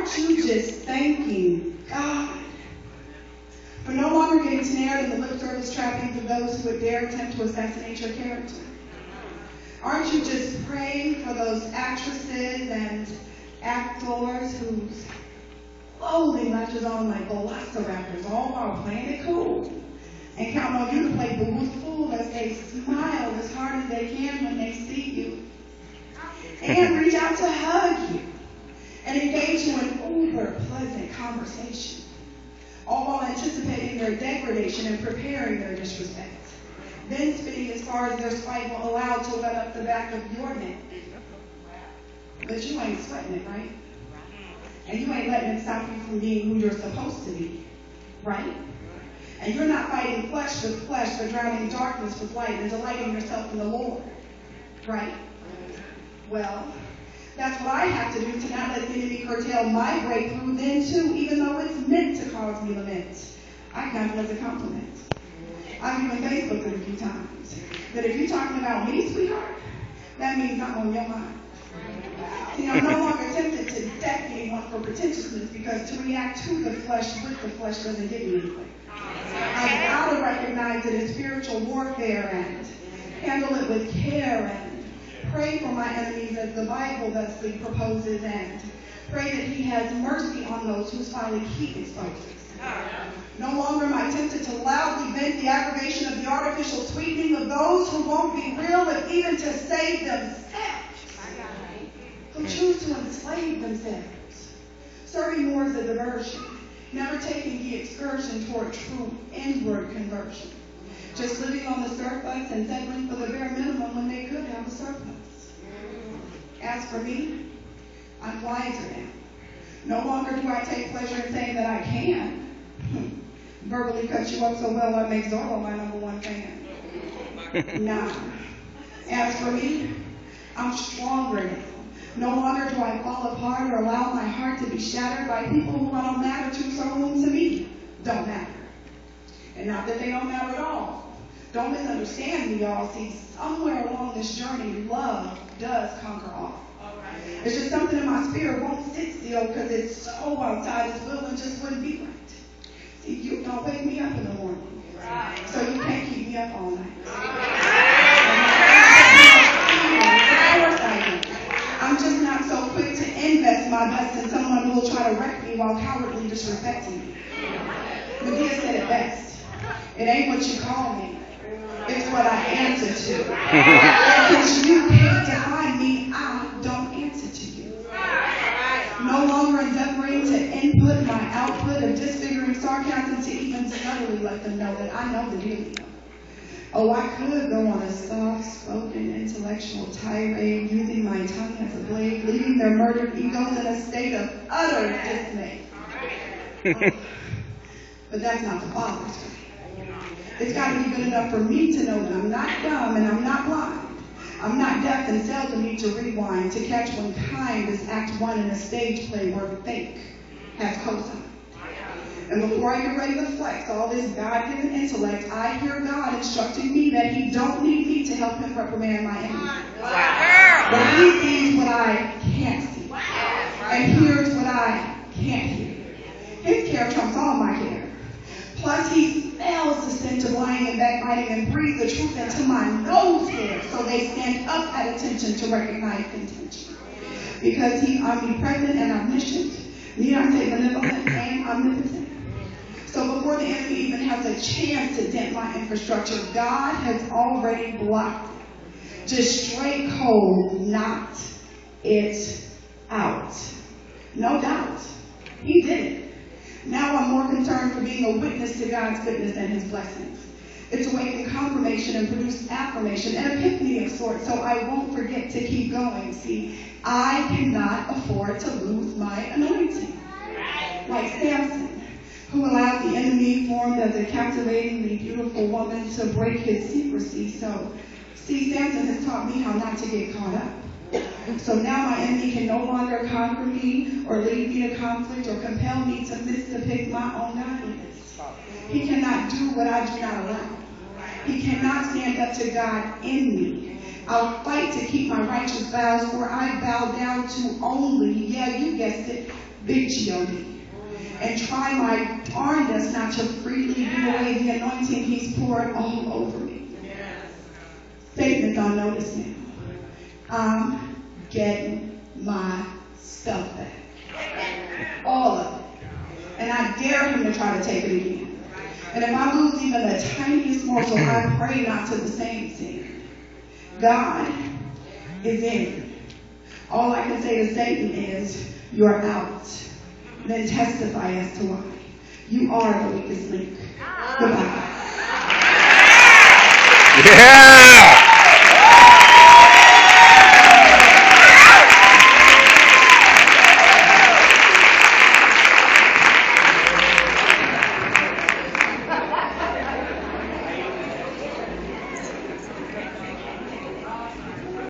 aren't you just thanking God for no longer getting snared in the lip service trappings of those who would dare attempt to assassinate your character? Aren't you just praying for those actresses and actors whose clothing latches on like velociraptors, all while playing it cool, and count on you to play boo's fool as they smile as hard as they can when they see you, and reach out to hug you and engage you in uber pleasant conversation, all while anticipating their degradation and preparing their disrespect, then spinning as far as their spite will allow to wet up the back of your neck. But you ain't sweating it, right? And you ain't letting it stop you from being who you're supposed to be, right? And you're not fighting flesh with flesh, but drowning darkness with light and delighting yourself in the Lord, right? Well, that's what I have to do to not let the enemy curtail my breakthrough then too, even though it's meant to cause me lament. I count it as a compliment. I've even Facebooked it a few times. That if you're talking about me, sweetheart, that means I'm on your mind. See, I'm no longer tempted to deck anyone for pretentiousness, because to react to the flesh with the flesh doesn't get me anything. I've got to recognize it as spiritual warfare and handle it with care and pray for my enemies as the Bible thusly proposes, and pray that he has mercy on those whose folly he exposes. No longer am I tempted to loudly vent the aggravation of the artificial sweetening of those who won't be real if even to save themselves, who choose to enslave themselves, serving more as a diversion, never taking the excursion toward true inward conversion, just living on the surplus and settling for the bare minimum when they could have a surplus. As for me, I'm wiser now. No longer do I take pleasure in saying that I can verbally cut you up so well I make Zorro my #1 fan. Nah. As for me, I'm stronger now. No longer do I fall apart or allow my heart to be shattered by people who I don't matter to, so whom to me don't matter. And not that they don't matter at all. Don't misunderstand me, y'all. See, somewhere along this journey, love does conquer all. It's just something in my spirit won't sit still because it's so outside its will and just wouldn't be right. See, you don't wake me up in the morning, so you can't keep me up all night. I'm just not so quick to invest my best in someone who will try to wreck me while cowardly disrespecting me. Medea said it best. It ain't what you call me, it's what I answer to. Because you can't define me, I don't answer to you. No longer endeavoring to input my output of disfiguring sarcasm to even subtly let them know that I know the deal. Oh, I could go on a soft-spoken intellectual tirade using my tongue as a blade, leaving their murdered egos in a state of utter dismay. But that's not the Father's way. It's got to be good enough for me to know that I'm not dumb and I'm not blind. I'm not deaf and seldom need to rewind to catch when kind is Act 1 in a stage play where fake has cosign. And before I get ready to flex all this God-given intellect, I hear God instructing me that he don't need me to help him reprimand my enemy. But he sees what I can't see and hears what I can't hear. His care trumps all my care. Plus, he smells the stench of lying and backbiting and breathes the truth into my nose hair so they stand up at attention to recognize intention. Because he's omnipresent and omniscient, need I say benevolent and omnipotent. So before the enemy even has a chance to dent my infrastructure, God has already blocked it. Just straight cold knocked it out. No doubt. He did it. Now I'm more concerned for being a witness to God's goodness and his blessings. It's awakened confirmation and produced affirmation, an epiphany of sorts, so I won't forget to keep going. See, I cannot afford to lose my anointing. Like Samson, who allowed the enemy formed as a captivatingly beautiful woman to break his secrecy. So, see, Samson has taught me how not to get caught up. So now my enemy can no longer conquer me or lead me to conflict or compel me to misdepict my own godliness. He cannot do what I do not allow. He cannot stand up to God in me. I'll fight to keep my righteous vows, for I bow down to only, yeah, you guessed it, big G-O-D, and try my darndest not to freely give away the anointing he's poured all over me. Satan is on notice now. I'm getting my stuff back. All of it. And I dare him to try to take it again. And if I lose even the tiniest morsel, I pray not to the same sin. God is in. All I can say to Satan is, you're out. Then testify as to why. You are the weakest link. Goodbye. Yeah!